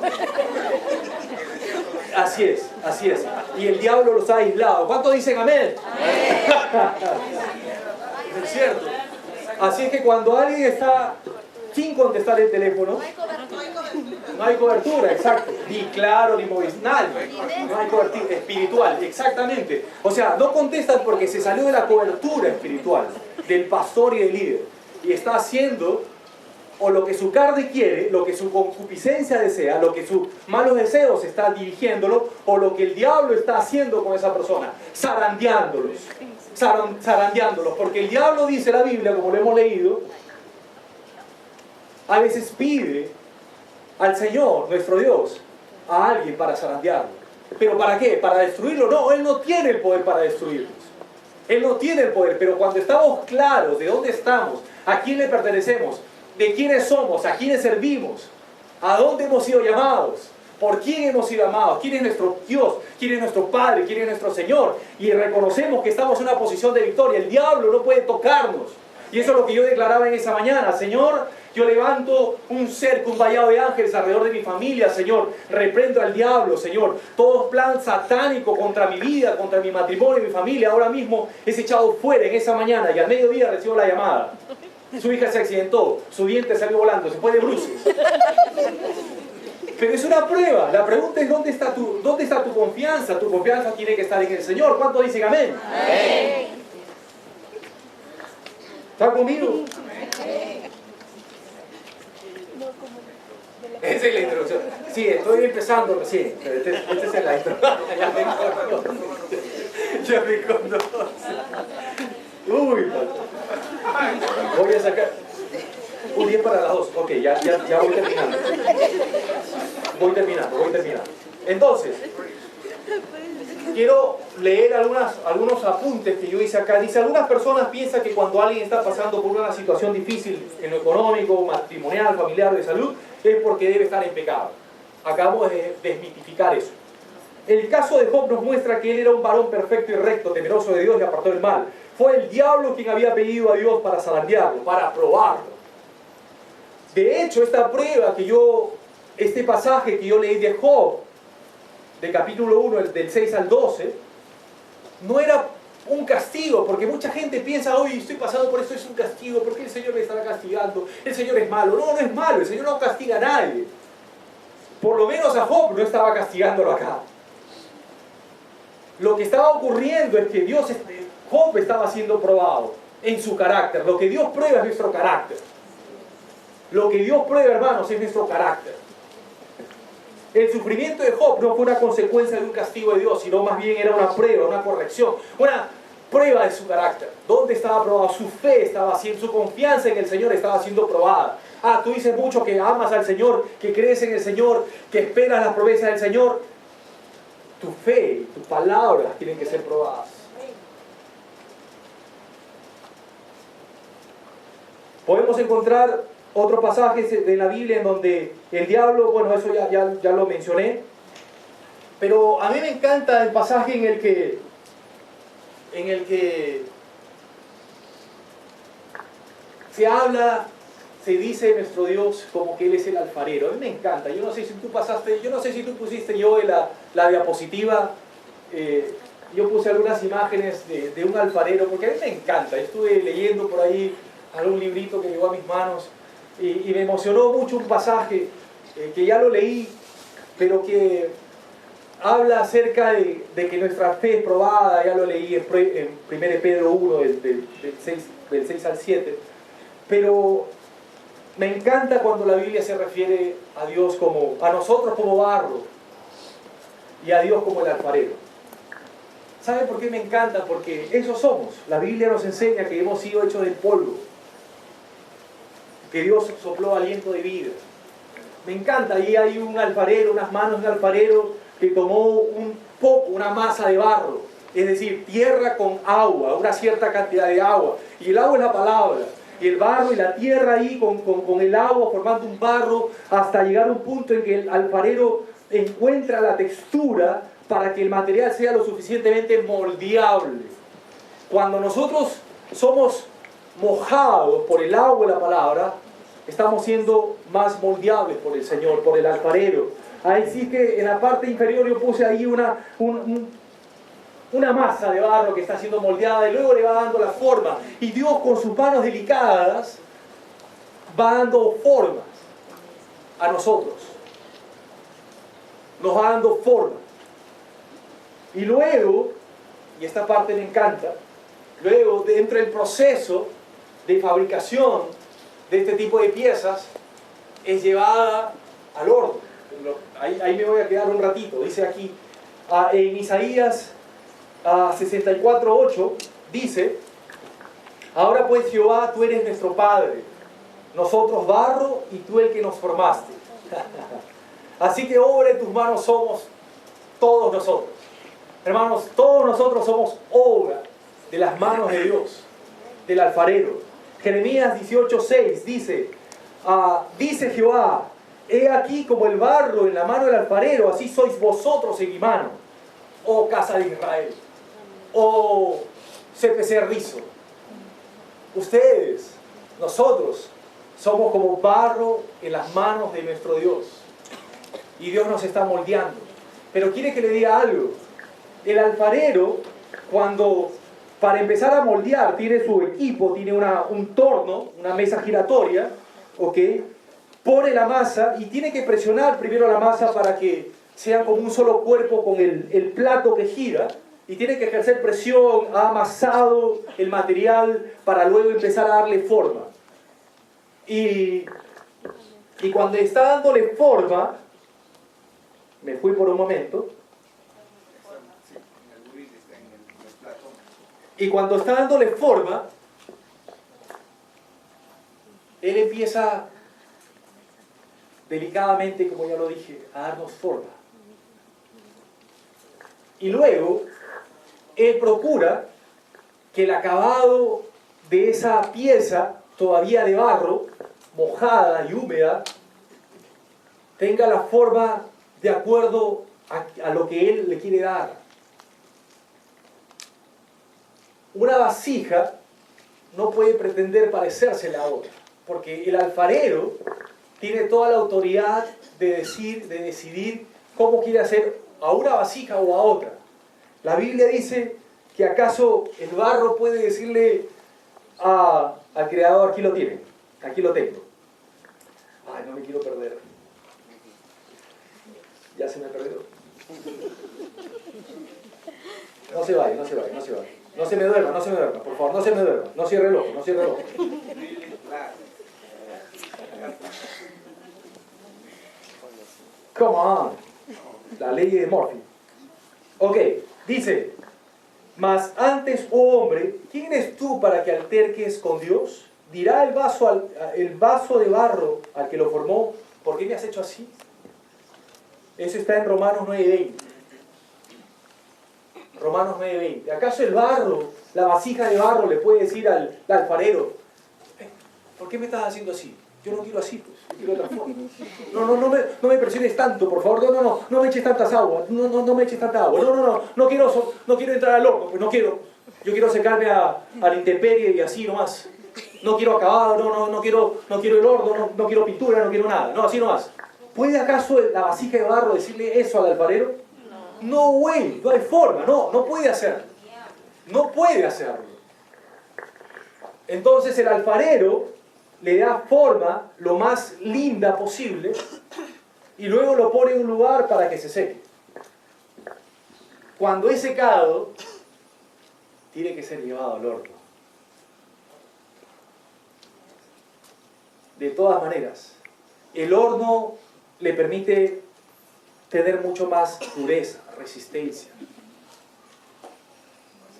Así es, así es. Y el diablo los ha aislado. ¿Cuántos dicen amén? ¿Es cierto? Así es que cuando alguien está sin contestar el teléfono, no hay cobertura, exacto. Ni claro, ni Movistar, no hay cobertura espiritual, exactamente. O sea, no contestan porque se salió de la cobertura espiritual del pastor y del líder. Y está haciendo o lo que su carne quiere, lo que su concupiscencia desea, lo que sus malos deseos está dirigiéndolo, o lo que el diablo está haciendo con esa persona, zarandeándolos, porque el diablo, dice la Biblia, como lo hemos leído, a veces pide al Señor, nuestro Dios, a alguien para zarandearlo. ¿Pero para qué? ¿Para destruirlo? No, Él no tiene el poder para destruirlos. Él no tiene el poder, pero cuando estamos claros de dónde estamos, a quién le pertenecemos, de quiénes somos, a quiénes servimos, a dónde hemos sido llamados, por quién hemos sido amados, quién es nuestro Dios, quién es nuestro Padre, quién es nuestro Señor, y reconocemos que estamos en una posición de victoria. El diablo no puede tocarnos. Y eso es lo que yo declaraba en esa mañana. Señor, yo levanto un cerco, un vallado de ángeles alrededor de mi familia, Señor. Reprendo al diablo, Señor. Todo plan satánico contra mi vida, contra mi matrimonio y mi familia, ahora mismo es echado fuera en esa mañana. Y al mediodía recibo la llamada. Su hija se accidentó, su diente salió volando, se fue de bruces. Pero es una prueba. La pregunta es ¿dónde está tu confianza? Tu confianza tiene que estar en el Señor. ¿Cuántos dicen amén? Amén. ¿Están conmigo? Esa es la introducción. Sí, estoy empezando recién. Esta es la introducción. Ya me conoce. Uy, voy a sacar un 10 para las 2. Ok, ya voy terminando. Voy terminando. Entonces, quiero leer algunos apuntes que yo hice acá. Dice, algunas personas piensan que cuando alguien está pasando por una situación difícil en lo económico, matrimonial, familiar o de salud, es porque debe estar en pecado. Acabamos de desmitificar eso. El caso de Job nos muestra que él era un varón perfecto y recto, temeroso de Dios y apartó del mal. Fue el diablo quien había pedido a Dios para zarandearlo, para probarlo. De hecho, este pasaje que yo leí de Job, de capítulo 1, del 6 al 12, no era un castigo, porque mucha gente piensa, hoy estoy pasando por esto, es un castigo, ¿por qué el Señor me estará castigando? El Señor es malo. No, no es malo, el Señor no castiga a nadie. Por lo menos a Job no estaba castigándolo acá. Lo que estaba ocurriendo es que Job estaba siendo probado en su carácter. Lo que Dios prueba es nuestro carácter. Lo que Dios prueba, hermanos, es nuestro carácter. El sufrimiento de Job no fue una consecuencia de un castigo de Dios, sino más bien era una prueba, una corrección, una prueba de su carácter. ¿Dónde estaba probado? Su fe estaba siendo, su confianza en el Señor estaba siendo probada. Tú dices mucho que amas al Señor, que crees en el Señor, que esperas las promesas del Señor. Tu fe, tus palabras tienen que ser probadas. Podemos encontrar otros pasajes de la Biblia en donde el diablo, bueno, eso ya lo mencioné, pero a mí me encanta el pasaje en el que se dice nuestro Dios como que Él es el alfarero. A mí me encanta. Yo no sé si tú pusiste la diapositiva. Yo puse algunas imágenes de un alfarero, porque a mí me encanta. Estuve leyendo por ahí algún librito que llegó a mis manos y me emocionó mucho un pasaje que ya lo leí, pero que habla acerca de que nuestra fe es probada. Ya lo leí en 1 Pedro 1 del 6 al 7, pero me encanta cuando la Biblia se refiere a Dios a nosotros como barro y a Dios como el alfarero. ¿Sabe por qué me encanta? Porque eso somos. La Biblia nos enseña que hemos sido hechos del polvo, que Dios sopló aliento de vida. Me encanta. Ahí hay un alfarero, unas manos de alfarero que tomó una masa de barro, es decir, tierra con agua, una cierta cantidad de agua, y el agua es la palabra, y el barro y la tierra ahí con el agua formando un barro hasta llegar a un punto en que el alfarero encuentra la textura para que el material sea lo suficientemente moldeable. Cuando nosotros somos mojados por el agua de la palabra, estamos siendo más moldeables por el Señor, por el alfarero. Ahí sí que en la parte inferior yo puse ahí una masa de barro que está siendo moldeada y luego le va dando la forma. Y Dios con sus manos delicadas va dando formas a nosotros. Nos va dando forma. Y luego, y esta parte me encanta, luego dentro del proceso de fabricación de este tipo de piezas es llevada al horno. Ahí me voy a quedar un ratito. Dice aquí en Isaías 64:8 dice: ahora pues Jehová, tú eres nuestro Padre, nosotros barro y tú el que nos formaste. Así que obra en tus manos somos todos nosotros. Hermanos, todos nosotros somos obra de las manos de Dios, del alfarero. Jeremías 18:6 dice: dice Jehová, he aquí como el barro en la mano del alfarero, así sois vosotros en mi mano, oh casa de Israel, oh CPC Rizo. Ustedes, nosotros, somos como barro en las manos de nuestro Dios. Y Dios nos está moldeando. Pero quiere que le diga algo. El alfarero, cuando para empezar a moldear, tiene su equipo, tiene un torno, una mesa giratoria, ¿ok? Pone la masa y tiene que presionar primero la masa para que sea como un solo cuerpo con el plato que gira, y tiene que ejercer presión, ha amasado el material para luego empezar a darle forma. Y cuando está dándole forma, me fui por un momento, y cuando está dándole forma, él empieza delicadamente, como ya lo dije, a darnos forma. Y luego, él procura que el acabado de esa pieza, todavía de barro, mojada y húmeda, tenga la forma de acuerdo a lo que él le quiere dar. Una vasija no puede pretender parecérsele a otra, porque el alfarero tiene toda la autoridad de decidir cómo quiere hacer a una vasija o a otra. La Biblia dice que acaso el barro puede decirle al creador: aquí lo tienen, aquí lo tengo. Ay, no me quiero perder. Ya se me perdió. No se vaya, no se vaya, no se vaya. No se me duerma, no se me duerma, por favor, no se me duerma. No cierre el ojo, no cierre el ojo. Come on. La ley de Murphy. Ok, dice: mas antes, oh hombre, ¿quién eres tú para que alterques con Dios? Dirá el vaso de barro al que lo formó: ¿por qué me has hecho así? Eso está en Romanos 9:20. Romanos 9:20. ¿Acaso el barro, la vasija de barro, le puede decir al alfarero: ¿por qué me estás haciendo así? Yo no quiero así, pues, yo quiero otra forma. No me presiones tanto, por favor, no me eches tantas aguas, no me eches tanta agua, no quiero entrar al horno, pues no quiero. Yo quiero secarme a la intemperie y así nomás. No quiero acabado, no quiero el horno, no quiero pintura, no quiero nada, no, así nomás. ¿Puede acaso la vasija de barro decirle eso al alfarero? No, güey, no hay forma, no puede hacerlo. No puede hacerlo. Entonces el alfarero le da forma lo más linda posible y luego lo pone en un lugar para que se seque. Cuando es secado, tiene que ser llevado al horno. De todas maneras, el horno le permite tener mucho más dureza, resistencia.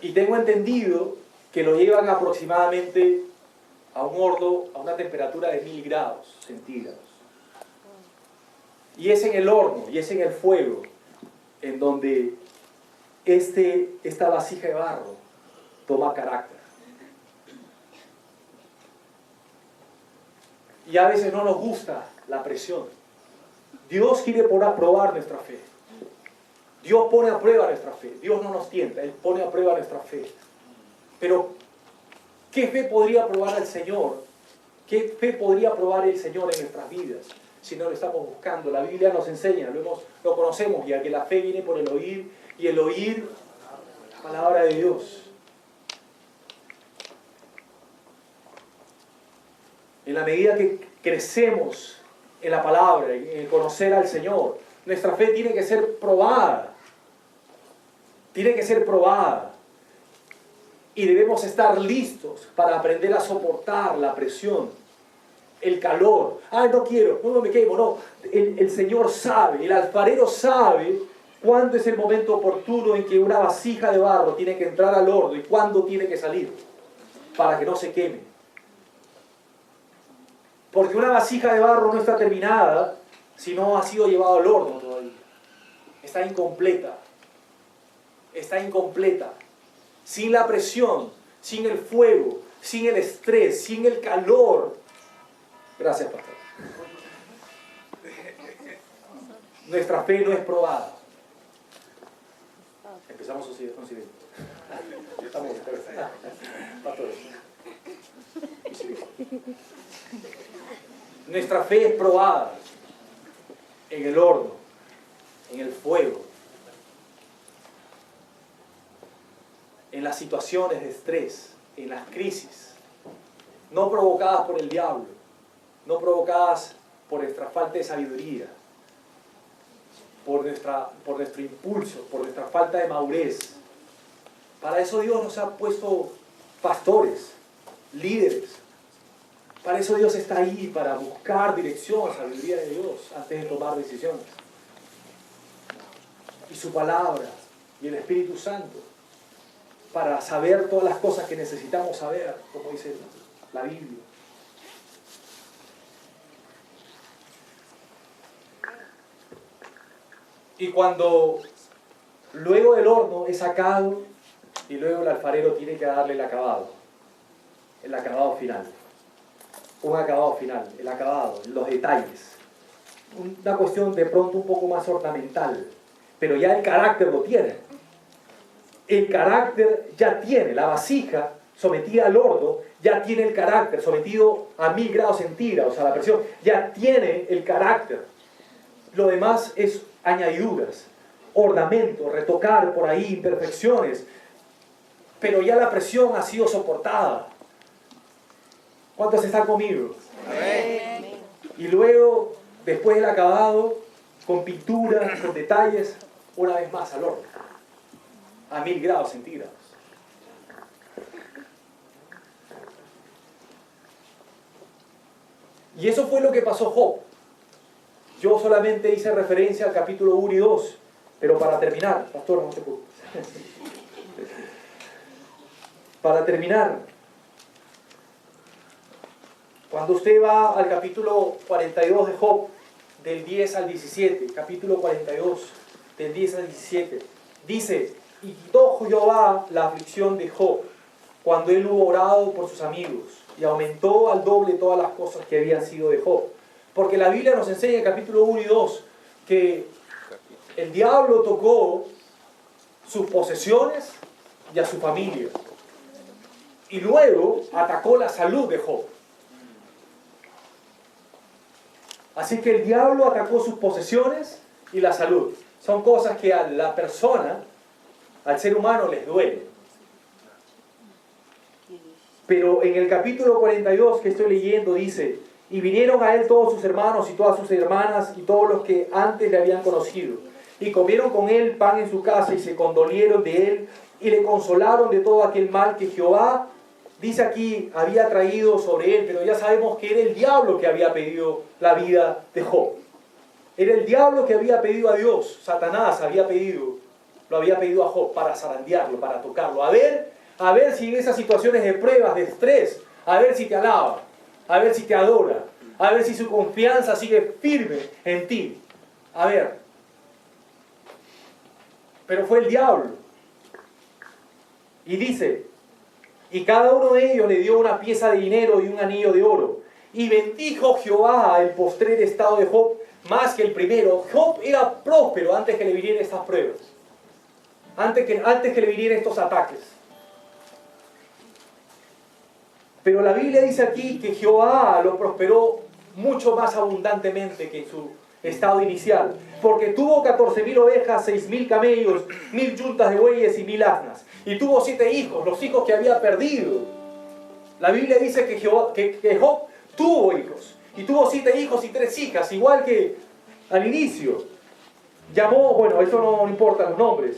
Y tengo entendido que lo llevan aproximadamente a un horno a una temperatura de 1000 grados centígrados. Y es en el horno, y es en el fuego, en donde esta vasija de barro toma carácter. Y a veces no nos gusta la presión. Dios quiere probar nuestra fe. Dios pone a prueba nuestra fe. Dios no nos tienta, Él pone a prueba nuestra fe. Pero, ¿qué fe podría probar al Señor? ¿Qué fe podría probar el Señor en nuestras vidas si no lo estamos buscando? La Biblia nos enseña, lo conocemos ya, que la fe viene por el oír, y el oír la palabra de Dios. En la medida que crecemos en la palabra, en conocer al Señor, nuestra fe tiene que ser probada. Tiene que ser probada. Y debemos estar listos para aprender a soportar la presión, el calor. No quiero, no me quemo, no. El Señor sabe, el alfarero sabe cuándo es el momento oportuno en que una vasija de barro tiene que entrar al horno y cuándo tiene que salir, para que no se queme. Porque una vasija de barro no está terminada si no ha sido llevado al horno todavía. Está incompleta. Está incompleta. Sin la presión, sin el fuego, sin el estrés, sin el calor. Gracias, pastor. Nuestra fe no es probada. Empezamos con silencio. Estamos, pastor. Nuestra fe es probada en el horno, en el fuego, en las situaciones de estrés, en las crisis, no provocadas por el diablo, no provocadas por nuestra falta de sabiduría, por nuestro impulso, por nuestra falta de madurez. Para eso Dios nos ha puesto pastores, líderes. Para eso Dios está ahí, para buscar dirección, sabiduría de Dios antes de tomar decisiones. Y su palabra y el Espíritu Santo para saber todas las cosas que necesitamos saber, como dice la Biblia. Y cuando luego del horno es sacado y luego el alfarero tiene que darle el acabado final. Un acabado final, el acabado, los detalles. Una cuestión de pronto un poco más ornamental, pero ya el carácter lo tiene. El carácter ya tiene, la vasija sometida al horno ya tiene el carácter, sometido a 1000 grados centígrados, a la presión, ya tiene el carácter. Lo demás es añadiduras, ornamento, retocar por ahí, imperfecciones, pero ya la presión ha sido soportada. ¿Cuántos están conmigo? Amén. Y luego, después del acabado, con pintura, con detalles, una vez más al horno, a 1000 grados centígrados. Y eso fue lo que pasó Job. Yo solamente hice referencia al capítulo 1 y 2, pero para terminar, pastor, no se preocupe. Para terminar, cuando usted va al capítulo 42 de Job, del 10 al 17, capítulo 42, del 10 al 17, dice: y quitó Jehová la aflicción de Job, cuando él hubo orado por sus amigos, y aumentó al doble todas las cosas que habían sido de Job. Porque la Biblia nos enseña en el capítulo 1 y 2 que el diablo tocó sus posesiones y a su familia. Y luego atacó la salud de Job. Así que el diablo atacó sus posesiones y la salud. Son cosas que a la persona, al ser humano, les duele. Pero en el capítulo 42 que estoy leyendo dice: y vinieron a él todos sus hermanos y todas sus hermanas y todos los que antes le habían conocido. Y comieron con él pan en su casa y se condolieron de él y le consolaron de todo aquel mal que Jehová, dice aquí, había traído sobre él. Pero ya sabemos que era el diablo que había pedido la vida de Job. Era el diablo que había pedido a Dios. Satanás lo había pedido a Job para zarandearlo, para tocarlo. A ver si en esas situaciones de pruebas, de estrés, a ver si te alaba, a ver si te adora, a ver si su confianza sigue firme en ti. A ver. pero fue el diablo. Y dice, y cada uno de ellos le dio una pieza de dinero y un anillo de oro. Y bendijo Jehová el postrer estado de Job más que el primero. Job era próspero antes que le vinieran estas pruebas, antes que le vinieran estos ataques. Pero la Biblia dice aquí que Jehová lo prosperó mucho más abundantemente que en su estado inicial, porque tuvo 14.000 ovejas, 6.000 camellos, 1.000 yuntas de bueyes y 1.000 asnas, y tuvo 7 hijos, los hijos que había perdido. La Biblia dice que Job tuvo hijos, y tuvo 7 hijos y 3 hijas, igual que al inicio. Llamó, bueno, eso no importa los nombres,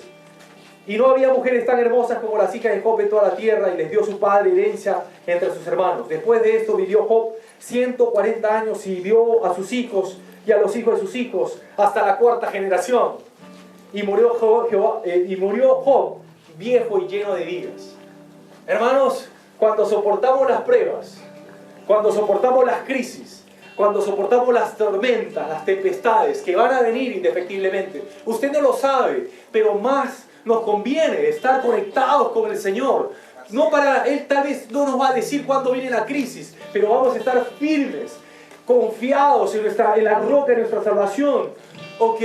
y no había mujeres tan hermosas como las hijas de Job en toda la tierra, y les dio su padre herencia entre sus hermanos. Después de esto vivió Job 140 años y vio a sus hijos y a los hijos de sus hijos hasta la 4ª generación. Y murió Job viejo y lleno de días. Hermanos, cuando soportamos las pruebas, cuando soportamos las crisis, cuando soportamos las tormentas, las tempestades que van a venir indefectiblemente, usted no lo sabe, pero más nos conviene estar conectados con el Señor. No para Él tal vez no nos va a decir cuándo viene la crisis, pero vamos a estar firmes, confiados en la roca de nuestra salvación, ¿ok?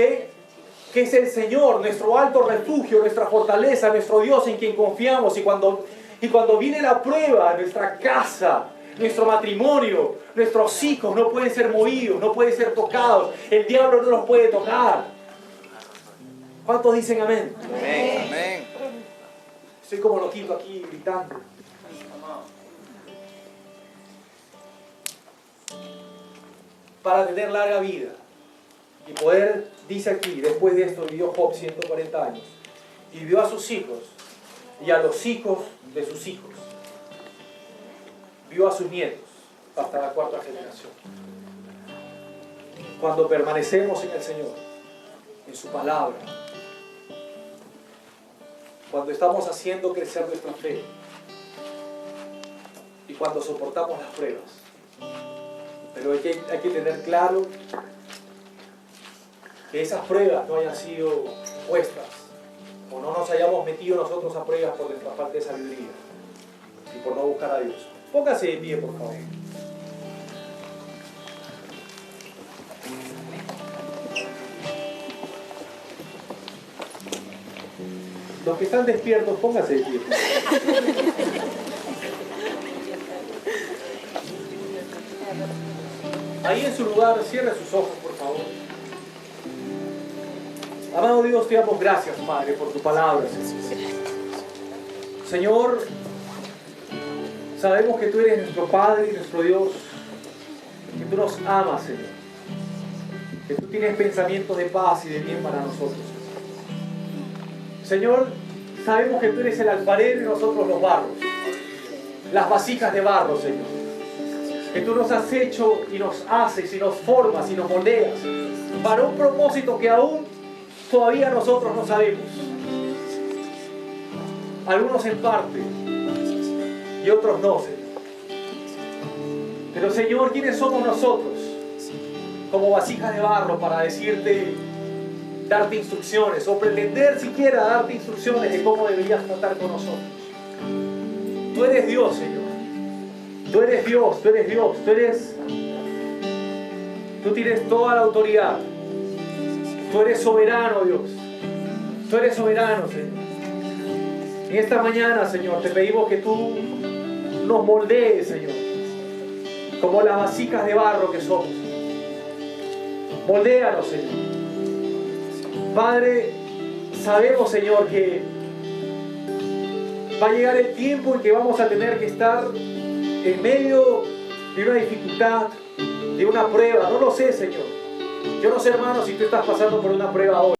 Que es el Señor, nuestro alto refugio, nuestra fortaleza, nuestro Dios en quien confiamos. Y cuando viene la prueba, nuestra casa, nuestro matrimonio, nuestros hijos no pueden ser movidos, no pueden ser tocados, el diablo no los puede tocar. ¿Cuántos dicen amén? Amén. Amén. Estoy como loquito aquí gritando. Para tener larga vida y poder, dice aquí, después de esto vivió Job 140 años y vio a sus hijos y a los hijos de sus hijos, vio a sus nietos hasta la 4ª generación. Cuando permanecemos en el Señor, en su palabra, cuando estamos haciendo crecer nuestra fe y cuando soportamos las pruebas. Pero hay que tener claro que esas pruebas no hayan sido puestas o no nos hayamos metido nosotros a pruebas por nuestra falta de sabiduría y por no buscar a Dios. Póngase de pie, por favor. Los que están despiertos, póngase de pie. Ahí en su lugar, cierre sus ojos, por favor. Amado Dios, te damos gracias, Padre, por tu palabra, Señor. Señor, sabemos que tú eres nuestro Padre y nuestro Dios, que tú nos amas, Señor, que tú tienes pensamientos de paz y de bien para nosotros. Señor, sabemos que tú eres el alfarero y nosotros los barros, las vasijas de barro, Señor. Que tú nos has hecho y nos haces y nos formas y nos moldeas para un propósito que aún todavía nosotros no sabemos. Algunos en parte y otros no, Señor. Pero Señor, ¿quiénes somos nosotros como vasijas de barro para decirte, darte instrucciones o pretender siquiera darte instrucciones de cómo deberías tratar con nosotros? Tú eres Dios, Señor. Tú eres Dios, tú eres Dios, tú tienes toda la autoridad. Tú eres soberano, Dios. Tú eres soberano, Señor. En esta mañana, Señor, te pedimos que tú nos moldees, Señor, como las vasijas de barro que somos. Moldéanos, Señor. Padre, sabemos, Señor, que va a llegar el tiempo en que vamos a tener que estar en medio de una dificultad, de una prueba. No lo sé, Señor. Yo no sé, hermano, si tú estás pasando por una prueba hoy.